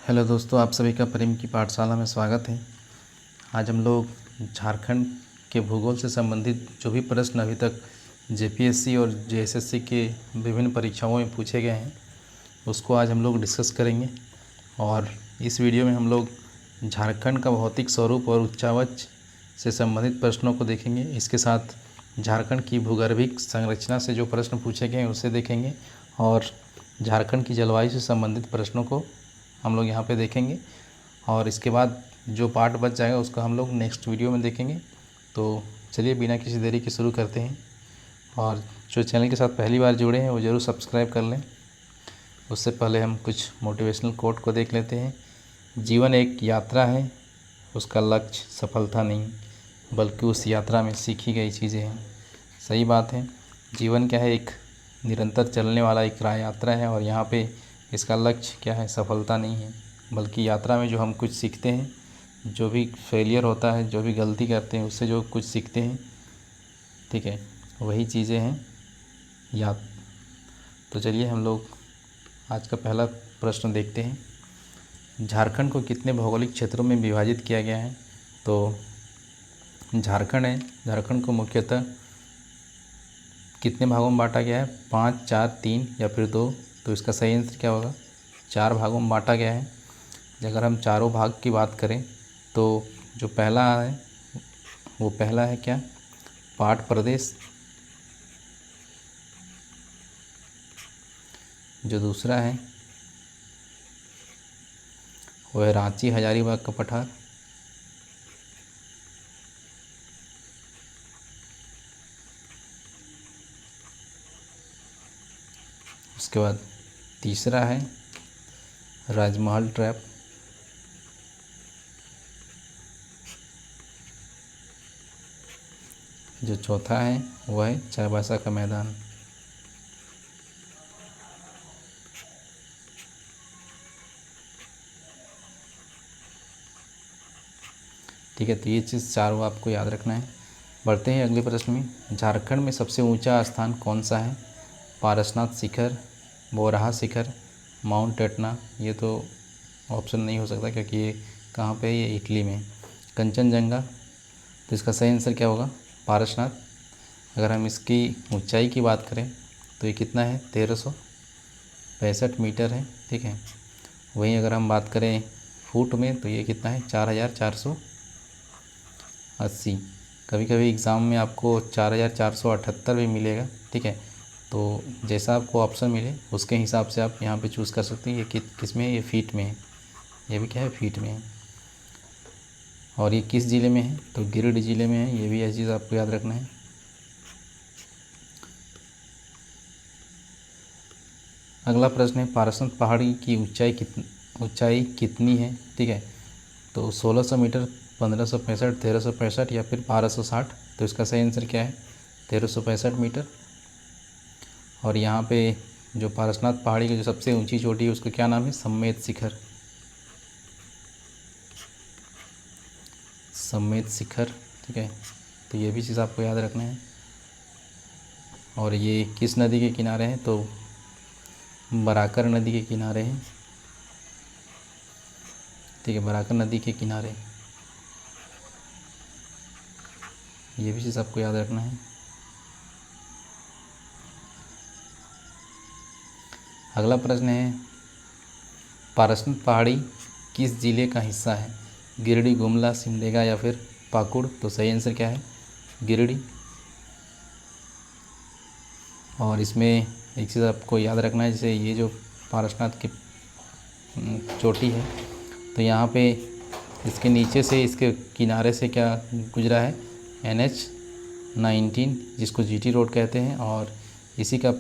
Hello दोस्तों, आप सभी का प्रेम की पाठशाला में स्वागत है। आज हम लोग झारखंड के भूगोल से संबंधित जो भी प्रश्न अभी तक जेपीएससी और जेएसएससी के विभिन्न परीक्षाओं में पूछे गए हैं उसको आज हम लोग डिस्कस करेंगे। और इस वीडियो में हम लोग झारखंड का भौतिक स्वरूप और उच्चावच से संबंधित प्रश्नों को देखेंगे। इसके साथ झारखंड की भूगर्भिक संरचना से जो प्रश्न पूछे गए हैं उसे देखेंगे और झारखंड की जलवायु से संबंधित प्रश्नों को हम लोग यहाँ पे देखेंगे। और इसके बाद जो पार्ट बच जाएगा उसको हम लोग नेक्स्ट वीडियो में देखेंगे। तो चलिए बिना किसी देरी के शुरू करते हैं। और जो चैनल के साथ पहली बार जुड़े हैं वो ज़रूर सब्सक्राइब कर लें। उससे पहले हम कुछ मोटिवेशनल कोट को देख लेते हैं। जीवन एक यात्रा है, उसका लक्ष्य सफलता नहीं बल्कि उस यात्रा में सीखी गई चीज़ें हैं। सही बात है। जीवन क्या है, एक निरंतर चलने वाला एक राह यात्रा है और यहाँ पे इसका लक्ष्य क्या है, सफलता नहीं है बल्कि यात्रा में जो हम कुछ सीखते हैं, जो भी फेलियर होता है, जो भी गलती करते हैं उससे जो कुछ सीखते हैं, ठीक है, वही चीज़ें हैं याद। तो चलिए हम लोग आज का पहला प्रश्न देखते हैं। झारखंड को कितने भौगोलिक क्षेत्रों में विभाजित किया गया है? तो झारखंड है, झारखंड को मुख्यतः कितने भागों में बांटा गया है? 5, 4, 3 या फिर 2। तो इसका सही आंसर क्या होगा? 4 भागों में बांटा गया है। अगर हम चारों भाग की बात करें तो जो पहला है वो पहला है क्या? पाट प्रदेश। जो दूसरा है वो है रांची हजारीबाग का पठार। उसके बाद तीसरा है राजमहल ट्रैप। जो चौथा है वो है चाईबासा का मैदान। ठीक है, तो ये चीज़ चारों आपको याद रखना है। बढ़ते हैं अगले प्रश्न में। झारखंड में सबसे ऊंचा स्थान कौन सा है? पारसनाथ शिखर, बोराहा शिखर, माउंट एटना। ये तो ऑप्शन नहीं हो सकता क्योंकि ये कहाँ पे है? ये इटली में। कंचनजंगा। तो इसका सही आंसर क्या होगा? पारसनाथ। अगर हम इसकी ऊंचाई की बात करें तो ये कितना है? 1365 मीटर है। ठीक है, वहीं अगर हम बात करें फुट में तो ये कितना है? 4480। कभी कभी एग्ज़ाम में आपको 4478 भी मिलेगा। ठीक है, तो जैसा आपको ऑप्शन मिले उसके हिसाब से आप यहाँ पे चूज़ कर सकते हैं। ये किस में है? ये फीट में है। ये भी क्या है? फीट में है। और ये किस ज़िले में है? तो गिरिडीह ज़िले में है। ये भी ऐसी चीज़ आपको याद रखना है। अगला प्रश्न है, पारसनाथ पहाड़ी की ऊंचाई कितनी है? ठीक है, तो 1600 मीटर, 1565, 1365 या फिर 1260। तो इसका सही आंसर क्या है? 1365 मीटर। और यहाँ पे जो पारसनाथ पहाड़ी की जो सबसे ऊंची चोटी है उसका क्या नाम है? सम्मेद शिखर। सम्मेद शिखर। ठीक है, तो ये भी चीज़ आपको याद रखना है। और ये किस नदी के किनारे हैं? तो बराकर नदी के किनारे हैं। ठीक है, बराकर नदी के किनारे। ये भी चीज़ आपको याद रखना है। अगला प्रश्न है, पारसनाथ पहाड़ी किस ज़िले का हिस्सा है? गिरिडीह, गुमला, सिमडेगा या फिर पाकुड़। तो सही आंसर क्या है? गिरिडीह। और इसमें एक चीज़ आपको याद रखना है, जैसे ये जो पारसनाथ की चोटी है तो यहाँ पे इसके नीचे से, इसके किनारे से क्या गुजरा है? NH-19, जिसको GT रोड कहते हैं। और इसी का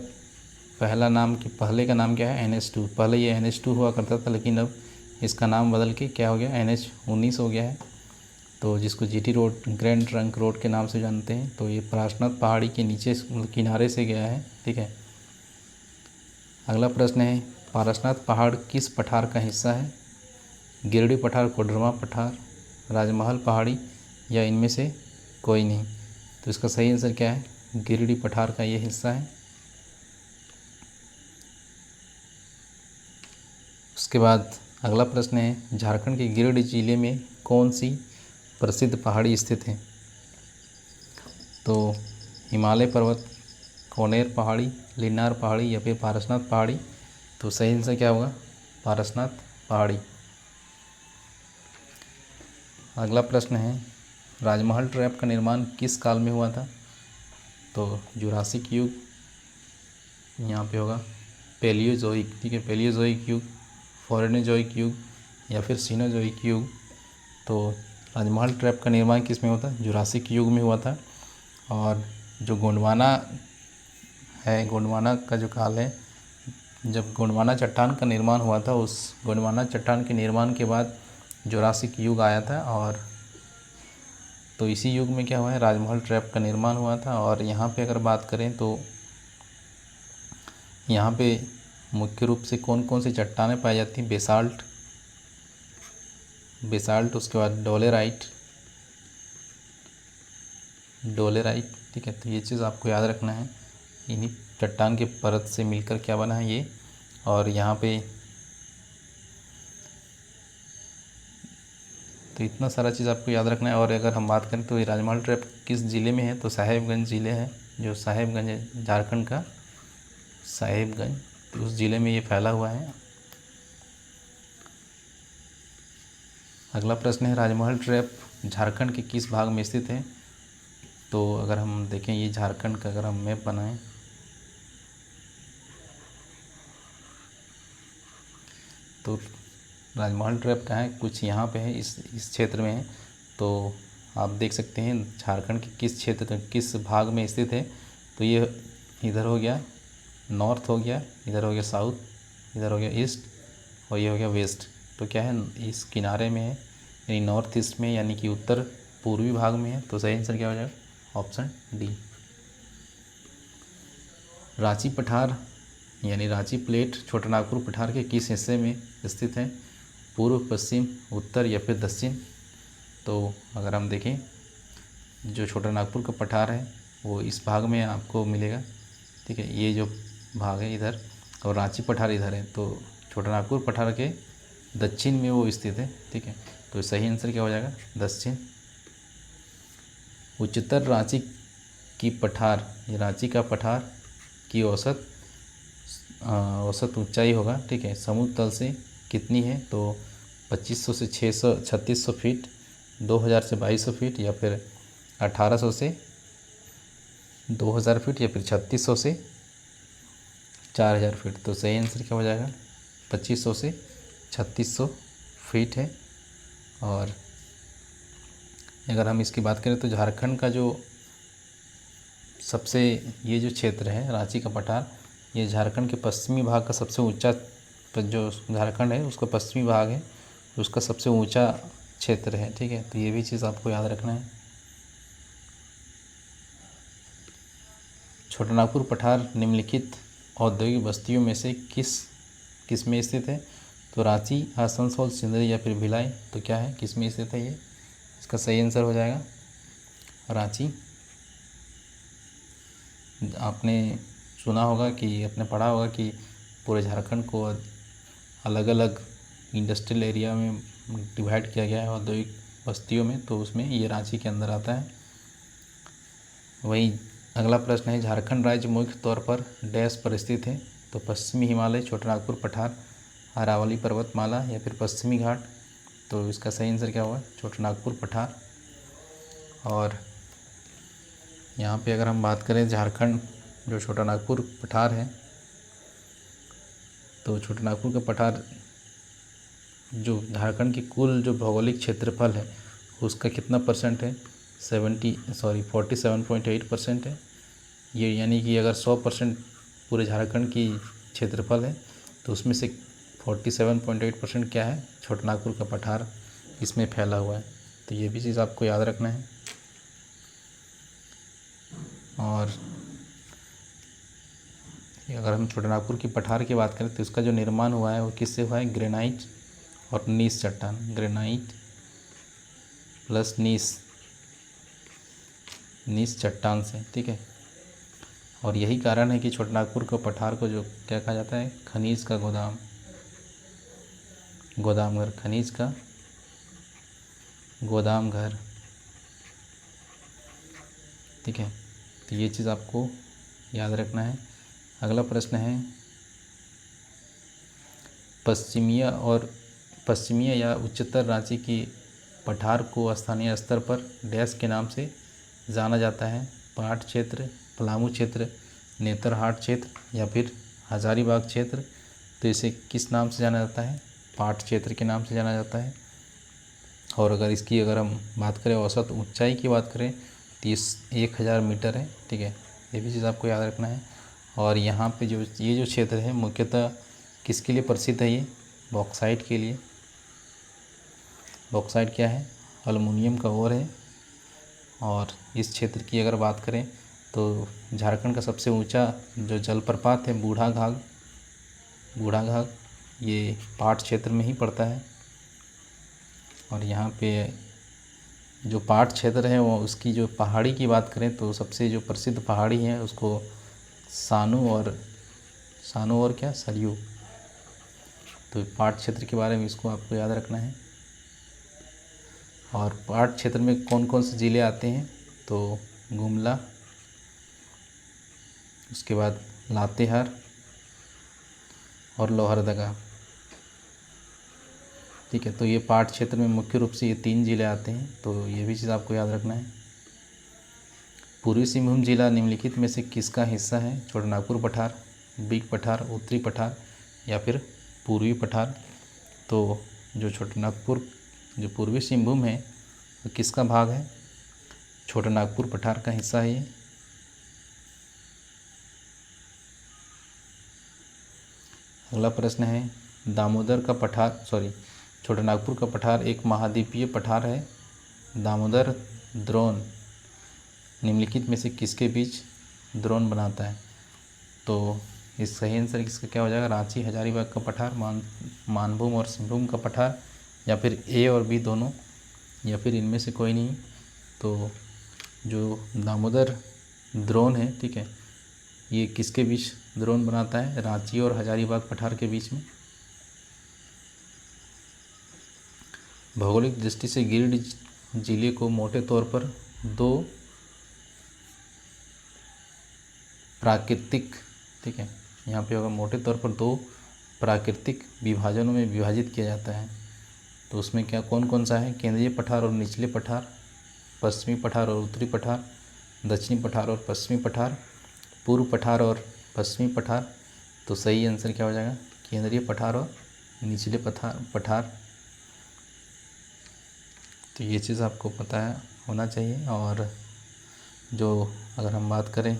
पहले का नाम क्या है? NH-2। पहले ये NH-2 हुआ करता था लेकिन अब इसका नाम बदल के क्या हो गया? NH-19 हो गया है। तो जिसको GT road, grand trunk road के नाम से जानते हैं। तो ये पारसनाथ पहाड़ी के नीचे किनारे से गया है। ठीक है, अगला प्रश्न है, पारसनाथ पहाड़ किस पठार का हिस्सा है? गिरिडीह पठार, कोडरमा पठार, राजमहल पहाड़ी या इनमें से कोई नहीं। तो इसका सही आंसर क्या है? गिरिडीह पठार का ये हिस्सा है। उसके बाद अगला प्रश्न है, झारखंड के गिरिडीह जिले में कौन सी प्रसिद्ध पहाड़ी स्थित है? तो हिमालय पर्वत, कोनेर पहाड़ी, लिन्नार पहाड़ी या फिर पारसनाथ पहाड़ी। तो सही आंसर क्या होगा? पारसनाथ पहाड़ी। अगला प्रश्न है, राजमहल ट्रैप का निर्माण किस काल में हुआ था? तो जुरासिक युग, यहाँ पे होगा पेलियोजोइक, ठीक है, पेलियोजोइक युग, फोरेनोजोइक युग या फिर सीनोजोइक युग। तो राजमहल ट्रैप का निर्माण किस में हुआ था? जुरासिक युग में हुआ था। और जो गोंडवाना है, गोंडवाना का जो काल है, जब गोंडवाना चट्टान का निर्माण हुआ था, उस गोंडवाना चट्टान के निर्माण के बाद जुरासिक युग आया था। और तो इसी युग में क्या हुआ है? राजमहल ट्रैप का निर्माण हुआ था। और यहाँ पे अगर बात करें तो यहाँ पे मुख्य रूप से कौन कौन सी चट्टानें पाई जाती हैं? बेसाल्ट, उसके बाद डोलेराइट, ठीक है। तो ये चीज़ आपको याद रखना है, इन्हीं चट्टान के परत से मिलकर क्या बना है ये। और यहाँ पे तो इतना सारा चीज़ आपको याद रखना है। और अगर हम बात करें तो ये राजमहल ट्रैप किस ज़िले में है? तो साहेबगंज ज़िले है, जो साहेबगंज है झारखंड का, साहेबगंज, तो उस ज़िले में ये फैला हुआ है। अगला प्रश्न है, राजमहल ट्रैप झारखंड के किस भाग में स्थित है? तो अगर हम देखें, ये झारखंड का अगर हम मैप बनाएं तो राजमहल ट्रैप कहाँ है? कुछ यहाँ पे है, इस क्षेत्र में है। तो आप देख सकते हैं झारखंड के किस क्षेत्र, किस भाग में स्थित है। तो ये इधर हो गया नॉर्थ, हो गया इधर, हो गया साउथ, इधर हो गया ईस्ट, और ये हो गया वेस्ट। तो क्या है? इस किनारे में है, यानी नॉर्थ ईस्ट में, यानी कि उत्तर पूर्वी भाग में है। तो सही आंसर क्या हो जाएगा? Option D. रांची पठार यानी रांची प्लेट छोटानागपुर पठार के किस हिस्से में स्थित है? पूर्व, पश्चिम, उत्तर या फिर दक्षिण। तो अगर हम देखें, जो छोटानागपुर का पठार है वो इस भाग में आपको मिलेगा, ठीक है, ये जो भाग है इधर, और रांची पठार इधर है। तो छोटानागपुर पठार के दक्षिण में वो स्थित है, ठीक है। तो सही आंसर क्या हो जाएगा? दक्षिण। उच्चतर रांची की पठार, ये रांची का पठार की औसत ऊंचाई होगा, ठीक है, समुद्र तल से कितनी है? तो 2500 से 3600 फीट, 2000 से 2200 फीट, या फिर 1800 से 2000 फीट, या फिर 3600 से 4000 फीट। तो सही आंसर क्या हो जाएगा? 2500 से 3600 फीट है। और अगर हम इसकी बात करें तो झारखंड का जो सबसे, ये जो क्षेत्र है रांची का पठार, ये झारखंड के पश्चिमी भाग का सबसे ऊंचा, जो झारखंड है उसका पश्चिमी भाग है, उसका सबसे ऊंचा क्षेत्र है, ठीक है। तो ये भी चीज़ आपको याद रखना है। छोटानागपुर पठार निम्नलिखित औद्योगिक बस्तियों में से किस में स्थित है? तो रांची, आसनसोल, सिंदरी या फिर भिलाई। तो क्या है, किस में स्थित है ये? इसका सही आंसर हो जाएगा रांची। आपने सुना होगा कि, आपने पढ़ा होगा कि पूरे झारखंड को अलग अलग इंडस्ट्रियल एरिया में डिवाइड किया गया है, औद्योगिक बस्तियों में, तो उसमें ये रांची के अंदर आता है। वही अगला प्रश्न है, झारखंड राज्य मुख्य तौर पर डैश पर स्थित है? तो पश्चिमी हिमालय, छोटानागपुर पठार, अरावली पर्वतमाला या फिर पश्चिमी घाट। तो इसका सही आंसर क्या होगा? छोटानागपुर पठार। और यहाँ पे अगर हम बात करें, झारखंड जो छोटानागपुर पठार है, तो छोटानागपुर का पठार जो झारखंड की कुल जो भौगोलिक क्षेत्रफल है उसका कितना परसेंट है? 47.8% है ये, यानी कि अगर 100% पूरे झारखंड की क्षेत्रफल है तो उसमें से 47.8% क्या है? छोटानागपुर का पठार इसमें फैला हुआ है। तो ये भी चीज़ आपको याद रखना है। और अगर हम छोटानागपुर की पठार की बात करें तो इसका जो निर्माण हुआ है वो किससे हुआ है? ग्रेनाइट और नीस चट्टान, ग्रेनाइट प्लस नीस चट्टान से, ठीक है। और यही कारण है कि छोटानागपुर को पठार को जो क्या कहा जाता है? खनिज का गोदाम, गोदाम घर, खनिज का गोदाम घर, ठीक है। तो ये चीज़ आपको याद रखना है। अगला प्रश्न है, पश्चिमीय या उच्चतर रांची की पठार को स्थानीय स्तर पर डैश के नाम से जाना जाता है? पाट क्षेत्र, पलामू क्षेत्र, नेतरहाट क्षेत्र या फिर हजारीबाग क्षेत्र। तो इसे किस नाम से जाना जाता है? पाट क्षेत्र के नाम से जाना जाता है। और अगर हम बात करें औसत ऊंचाई की बात करें तो 1000 मीटर है, ठीक है। ये भी चीज़ आपको याद रखना है। और यहाँ पे ये जो क्षेत्र है मुख्यतः किसके लिए प्रसिद्ध है? ये बॉक्साइट के लिए। बॉक्साइट क्या है? एल्युमिनियम का ओर है। और इस क्षेत्र की अगर बात करें तो झारखंड का सबसे ऊंचा जो जलप्रपात है बूढ़ा घाघ, ये पाट क्षेत्र में ही पड़ता है। और यहाँ पे जो पाट क्षेत्र है वो उसकी जो पहाड़ी की बात करें तो सबसे जो प्रसिद्ध पहाड़ी है उसको सानू और क्या सरयू। तो पाट क्षेत्र के बारे में इसको आपको याद रखना है। और पाट क्षेत्र में कौन कौन से ज़िले आते हैं? तो गुमला, उसके बाद लातेहार और लोहरदगा, ठीक है। तो ये पाट क्षेत्र में मुख्य रूप से ये 3 ज़िले आते हैं। तो ये भी चीज़ आपको याद रखना है। पूर्वी सिंहभूम जिला निम्नलिखित में से किसका हिस्सा है? छोटानागपुर पठार, बिग पठार, उत्तरी पठार या फिर पूर्वी पठार। तो जो पूर्वी सिंहभूम है तो किसका भाग है? छोटानागपुर पठार का हिस्सा है ये। अगला प्रश्न है, छोटानागपुर का पठार एक महाद्वीपीय पठार है। दामोदर द्रोण निम्नलिखित में से किसके बीच द्रोण बनाता है? तो इस सही आंसर इसका क्या हो जाएगा? रांची हजारीबाग का पठार, मानभूम और सिंहभूम का पठार, या फिर ए और बी दोनों, या फिर इनमें से कोई नहीं। तो जो दामोदर द्रोण है, ठीक है, ये किसके बीच द्रोण बनाता है? रांची और हजारीबाग पठार के बीच में। भौगोलिक दृष्टि से गिरिडीह जिले को मोटे तौर पर 2 प्राकृतिक, ठीक है, यहाँ पे होगा मोटे तौर पर 2 प्राकृतिक विभाजनों में विभाजित किया जाता है। तो उसमें क्या कौन कौन सा है? केंद्रीय पठार और निचले पठार, पश्चिमी पठार और उत्तरी पठार, दक्षिणी पठार और पश्चिमी पठार, पूर्व पठार और पश्चिमी पठार। तो सही आंसर क्या हो जाएगा? केंद्रीय पठार और निचले पठार। तो ये चीज़ आपको पता है होना चाहिए। और अगर हम बात करें,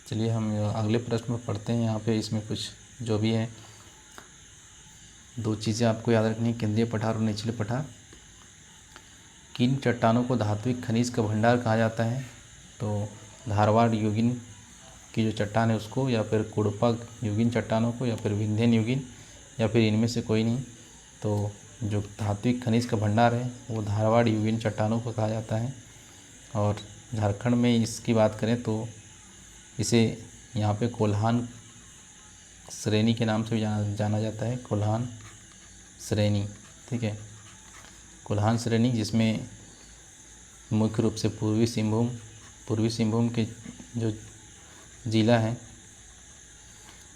चलिए हम अगले प्रश्न में पढ़ते हैं। यहाँ पे इसमें कुछ जो भी है 2 चीज़ें आपको याद रखनी है, केंद्रीय पठार और निचले पठार। किन चट्टानों को धात्विक खनिज का भंडार कहा जाता है? तो धारवाड़ युगिन की जो चट्टान है उसको, या फिर कुडपा युगिन चट्टानों को, या फिर विंध्यन युगिन, या फिर इनमें से कोई नहीं। तो जो धात्विक खनिज का भंडार है वो धारवाड़ युगिन चट्टानों को कहा जाता है। और झारखंड में इसकी बात करें तो इसे यहाँ पे कोल्हान श्रेणी के नाम से भी जाना जाता है। कोल्हान श्रेणी, ठीक है, कोल्हान श्रेणी, जिसमें मुख्य रूप से पूर्वी सिंहभूम के जो ज़िला है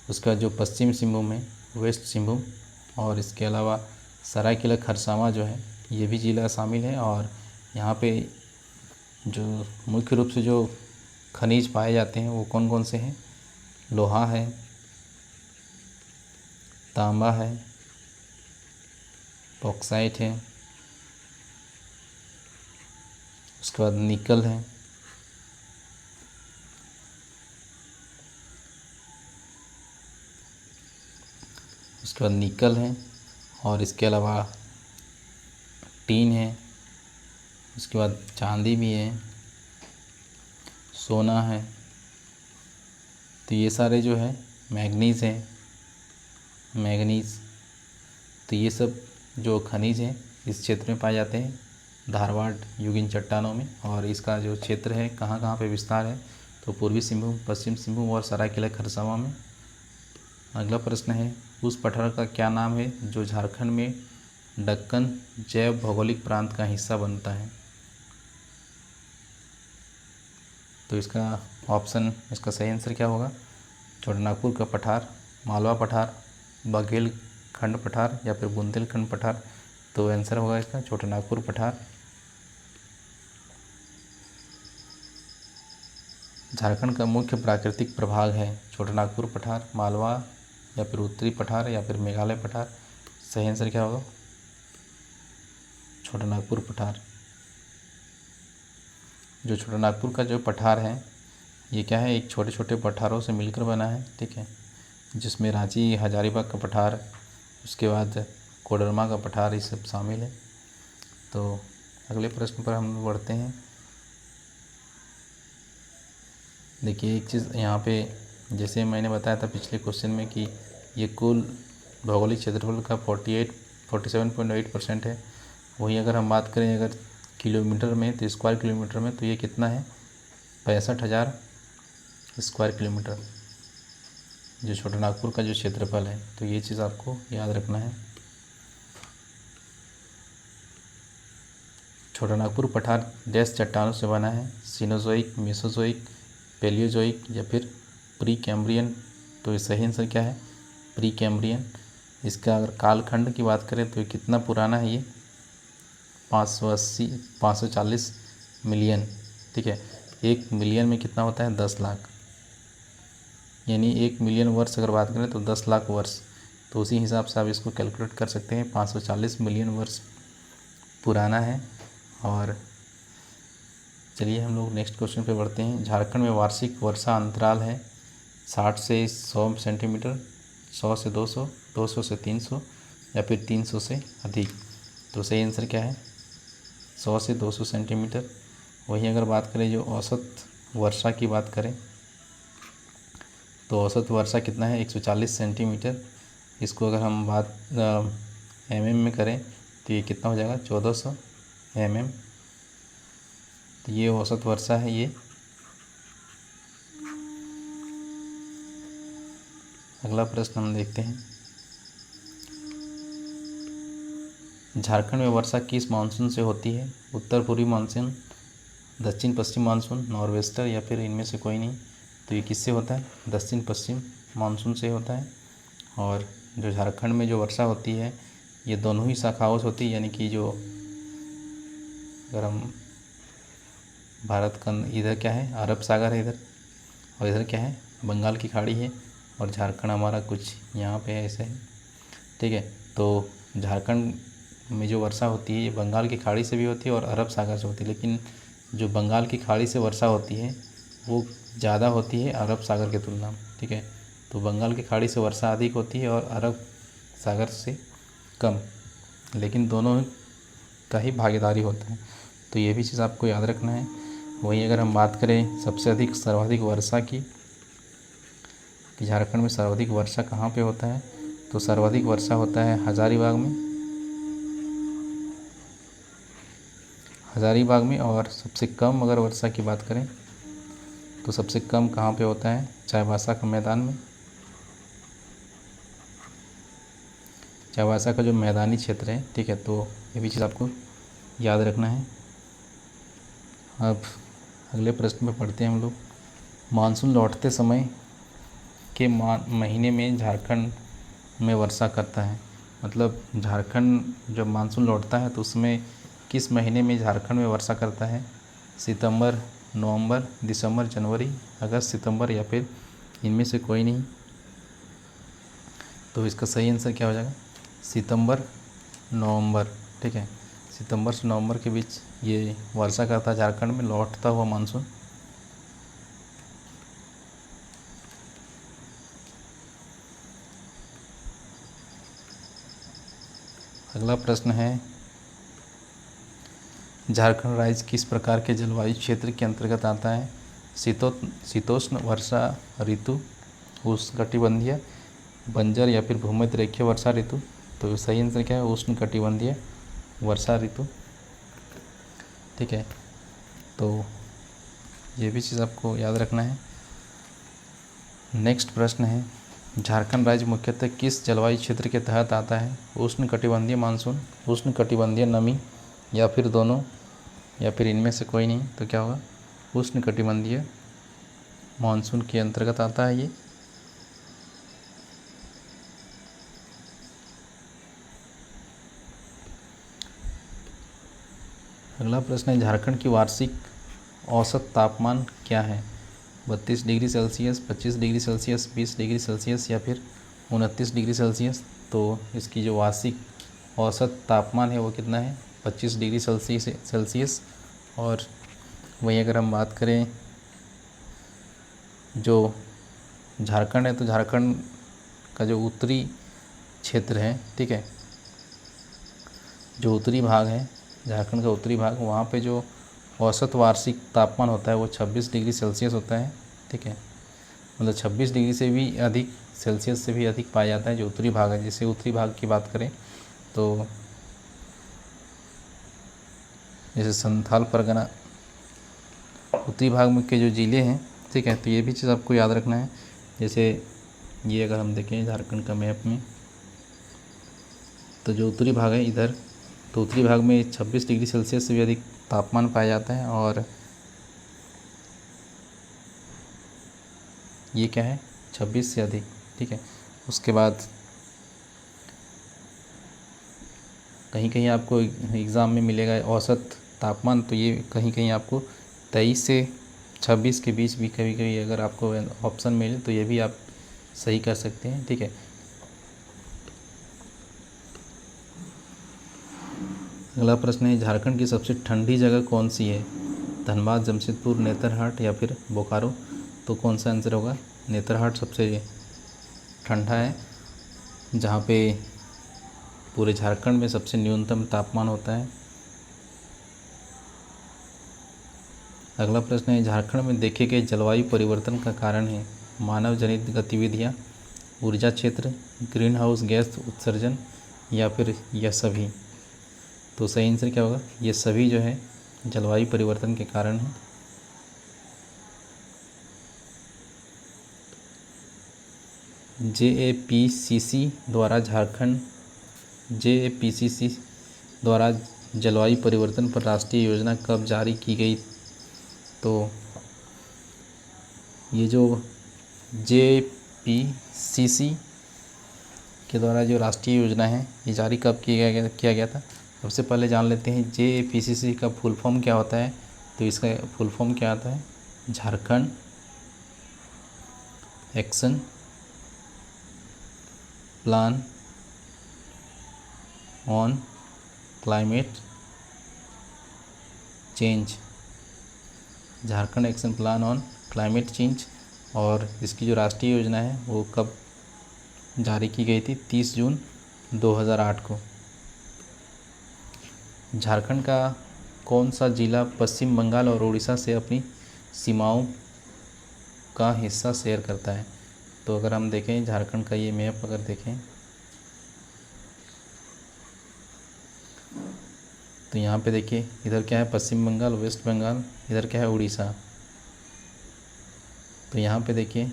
उसका जो पश्चिम सिंहभूम है, वेस्ट सिंहभूम, और इसके अलावा सरायकेला खरसावां जो है ये भी ज़िला शामिल है। और यहाँ पे जो मुख्य रूप से जो खनिज पाए जाते हैं वो कौन कौन से हैं? लोहा है, तांबा है, बॉक्साइट है, उसके बाद निकल है, और इसके अलावा टीन है, उसके बाद चांदी भी है, सोना है। तो ये सारे जो है मैग्नीज़ है, तो ये सब जो खनिज हैं इस क्षेत्र में पाए जाते हैं धारवाड़ युगिन चट्टानों में। और इसका जो क्षेत्र है कहाँ कहाँ पे विस्तार है? तो पूर्वी सिंहभूम, पश्चिम सिंहभूम और सरायकेला खरसावां में। अगला प्रश्न है, उस पठार का क्या नाम है जो झारखंड में दक्कन जैव भौगोलिक प्रांत का हिस्सा बनता है? तो इसका सही आंसर क्या होगा? छोटानागपुर का पठार, मालवा पठार, बघेलखंड पठार या फिर बुंदेलखंड पठार। तो आंसर होगा इसका छोटानागपुर पठार। झारखंड का मुख्य प्राकृतिक प्रभाग है छोटानागपुर पठार, मालवा या फिर उत्तरी पठार या फिर मेघालय पठार। सही आंसर क्या होगा? छोटानागपुर पठार। जो छोटानागपुर का जो पठार है ये क्या है, एक छोटे छोटे पठारों से मिलकर बना है, ठीक है, जिसमें रांची हजारीबाग का पठार, उसके बाद कोडरमा का पठार, ये सब शामिल है। तो अगले प्रश्न पर हम बढ़ते हैं। देखिए एक चीज़ यहाँ पे, जैसे मैंने बताया था पिछले क्वेश्चन में कि ये कुल भौगोलिक क्षेत्रफल का 47.8% है। वही अगर हम बात करें अगर किलोमीटर में, तो स्क्वायर किलोमीटर में, तो ये कितना है? 65,000 स्क्वायर किलोमीटर जो छोटानागपुर का जो क्षेत्रफल है। तो ये चीज़ आपको याद रखना है। छोटानागपुर पठार डैश चट्टानों से बना है, सीनोजोइक, मेसोजोइक, पैलियोजोइक या फिर प्री कैम्ब्रियन। तो ये सही आंसर क्या है? Pre Cambrian. इसका अगर कालखंड की बात करें तो ये कितना पुराना है? ये 540 मिलियन, ठीक है। 1 मिलियन में कितना होता है? 10 लाख, यानी 1 मिलियन वर्ष अगर बात करें तो 10 लाख वर्ष। तो उसी हिसाब से आप इसको कैलकुलेट कर सकते हैं। 540 मिलियन वर्ष पुराना है। और चलिए हम लोग नेक्स्ट क्वेश्चन पे बढ़ते हैं। झारखंड में वार्षिक वर्षा अंतराल है 60 से 100 सेंटीमीटर, 100 से 200, 200 से 300 या फिर 300 से अधिक। तो सही आंसर क्या है? 100 से 200 सेंटीमीटर। वहीं अगर बात करें जो औसत वर्षा की बात करें तो औसत वर्षा कितना है? 140 सेंटीमीटर। इसको अगर हम बात mm में करें तो ये कितना हो जाएगा? 1400 mm। तो ये औसत वर्षा है ये। अगला प्रश्न हम देखते हैं। झारखंड में वर्षा किस मानसून से होती है? उत्तर पूर्वी मानसून, दक्षिण पश्चिम मानसून, नॉर्वेस्टर या फिर इनमें से कोई नहीं। तो ये किससे होता है? दक्षिण पश्चिम मानसून से होता है। और जो झारखंड में जो वर्षा होती है ये दोनों ही शाखाओं से होती है, यानी कि जो अगर हम भारत का इधर क्या है? अरब सागर है इधर, और इधर क्या है? बंगाल की खाड़ी है। और झारखंड हमारा कुछ यहाँ पे है, ऐसे है, ठीक है। तो झारखंड में जो वर्षा होती है ये बंगाल की खाड़ी से भी होती है और अरब सागर से होती है, लेकिन जो बंगाल की खाड़ी से वर्षा होती है वो ज़्यादा होती है अरब सागर की तुलना में, ठीक है। तो बंगाल की खाड़ी से वर्षा अधिक होती है और अरब सागर से कम, लेकिन दोनों का ही भागीदारी होता है। तो ये भी चीज़ आपको याद रखना है। वहीं अगर हम बात करें सबसे अधिक सर्वाधिक वर्षा की, कि झारखंड में सर्वाधिक वर्षा कहाँ पे होता है, तो सर्वाधिक वर्षा होता है हजारीबाग में। और सबसे कम अगर वर्षा की बात करें तो सबसे कम कहाँ पे होता है? चाईबासा का मैदान में। चाईबासा का जो मैदानी क्षेत्र है, ठीक है। तो ये भी चीज़ आपको याद रखना है। अब अगले प्रश्न में पढ़ते हैं हम लोग। मानसून लौटते समय के महीने में झारखंड में वर्षा करता है, मतलब झारखंड जब मानसून लौटता है तो उसमें किस महीने में झारखंड में वर्षा करता है? सितंबर, नवंबर, दिसंबर, जनवरी, अगस्त, सितंबर या फिर इनमें से कोई नहीं। तो इसका सही आंसर क्या हो जाएगा? सितंबर, नवंबर, ठीक है। सितंबर से नवंबर के बीच ये वर्षा करता है झारखंड में लौटता हुआ मानसून। अगला प्रश्न है, झारखंड राज्य किस प्रकार के जलवायु क्षेत्र के अंतर्गत आता है? शीतोष्ण वर्षा ऋतु, उष्णकटिबंधीय, बंजर या फिर भूमध्य रेखीय वर्षा ऋतु। तो सही आंसर क्या है? उष्णकटिबंधीय वर्षा ऋतु, ठीक है। तो ये भी चीज़ आपको याद रखना है। नेक्स्ट प्रश्न है, झारखंड राज्य मुख्यतः किस जलवायु क्षेत्र के तहत आता है? उष्णकटिबंधीय मानसून, उष्णकटिबंधीय नमी, या फिर दोनों, या फिर इनमें से कोई नहीं? तो क्या होगा? उष्णकटिबंधीय मानसून के अंतर्गत आता है ये। अगला प्रश्न है, झारखंड की वार्षिक औसत तापमान क्या है? 32 degree Celsius, 25 degree Celsius, 20 degree Celsius, या फिर 29 डिग्री सेल्सियस? तो इसकी जो वार्षिक औसत तापमान है वो कितना है? 25 डिग्री सेल्सियस। और वहीं अगर हम बात करें जो झारखंड है, तो झारखंड का जो उत्तरी क्षेत्र है, ठीक है, जो उत्तरी भाग है, झारखंड का उत्तरी भाग, वहाँ पे जो औसत वार्षिक तापमान होता है वो 26 डिग्री सेल्सियस होता है, ठीक है। मतलब 26 डिग्री से भी अधिक, सेल्सियस से भी अधिक पाया जाता है जो उत्तरी भाग है। जैसे उत्तरी भाग की बात करें तो जैसे संथाल परगना, उत्तरी भाग में के जो ज़िले हैं, ठीक है, तो ये भी चीज़ आपको याद रखना है। जैसे ये अगर हम देखें झारखंड का मैप में, तो जो उत्तरी भाग है इधर, तो उत्तरी भाग में 26 डिग्री सेल्सियस से भी अधिक तापमान पाया जाता है। और ये क्या है? 26 से अधिक, ठीक है। उसके बाद कहीं कहीं आपको एग्ज़ाम में मिलेगा औसत तापमान, तो ये कहीं कहीं आपको 23 से 26 के बीच भी कभी कभी अगर आपको ऑप्शन मिले तो ये भी आप सही कर सकते हैं, ठीक है। अगला प्रश्न है, झारखंड की सबसे ठंडी जगह कौन सी है? धनबाद, जमशेदपुर, नेतरहाट, या फिर बोकारो? तो कौन सा आंसर होगा? नेतरहाट सबसे ठंडा है, जहाँ पे पूरे झारखंड में सबसे न्यूनतम तापमान होता है। अगला प्रश्न है, झारखंड में देखे गए जलवायु परिवर्तन का कारण है? मानव जनित गतिविधियाँ, ऊर्जा क्षेत्र, ग्रीन हाउस गैस उत्सर्जन, या फिर यह सभी? तो सही आंसर क्या होगा? ये सभी जो है जलवायु परिवर्तन के कारण है। JAPCC द्वारा जलवायु परिवर्तन पर राष्ट्रीय योजना कब जारी की गई? तो ये जो JPCC के द्वारा जो राष्ट्रीय योजना है ये जारी कब किया गया था? सबसे पहले जान लेते हैं JAPCC का फुल फॉर्म क्या होता है। तो इसका फुल फॉर्म क्या आता है? Jharkhand action plan on climate change. Jharkhand action plan on climate change. और इसकी जो राष्ट्रीय योजना है वो कब जारी की गई थी? 30 जून 2008 को। झारखंड का कौन सा जिला पश्चिम बंगाल और उड़ीसा से अपनी सीमाओं का हिस्सा शेयर करता है? तो अगर हम देखें झारखंड का ये मैप अगर देखें तो यहाँ पे देखिए इधर क्या है? पश्चिम बंगाल, वेस्ट बंगाल, इधर क्या है? उड़ीसा। तो यहाँ पे देखिए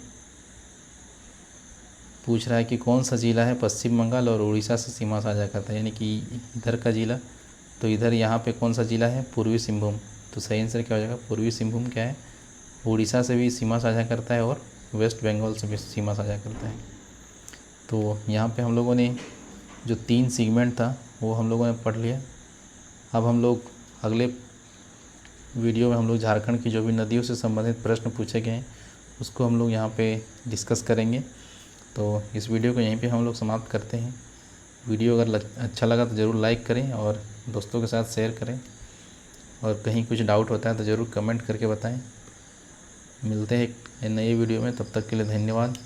पूछ रहा है कि कौन सा जिला है पश्चिम बंगाल और उड़ीसा से सीमा साझा करता है, यानी कि इधर का जिला। तो इधर यहाँ पे कौन सा जिला है? पूर्वी सिंहभूम। तो सही आंसर क्या हो जाएगा? पूर्वी सिंहभूम क्या है? उड़ीसा से भी सीमा साझा करता है और वेस्ट बंगाल से भी सीमा साझा करता है। तो यहाँ पे हम लोगों ने जो 3 सेगमेंट था वो हम लोगों ने पढ़ लिया। अब हम लोग अगले वीडियो में हम लोग झारखंड की जो भी नदियों से संबंधित प्रश्न पूछे गए हैं उसको हम लोग यहाँ पे डिस्कस करेंगे। तो इस वीडियो को यहीं पे हम लोग समाप्त करते हैं। वीडियो अगर अच्छा लगा तो ज़रूर लाइक करें और दोस्तों के साथ शेयर करें, और कहीं कुछ डाउट होता है तो ज़रूर कमेंट करके बताएं। मिलते हैं एक नए वीडियो में, तब तक के लिए धन्यवाद।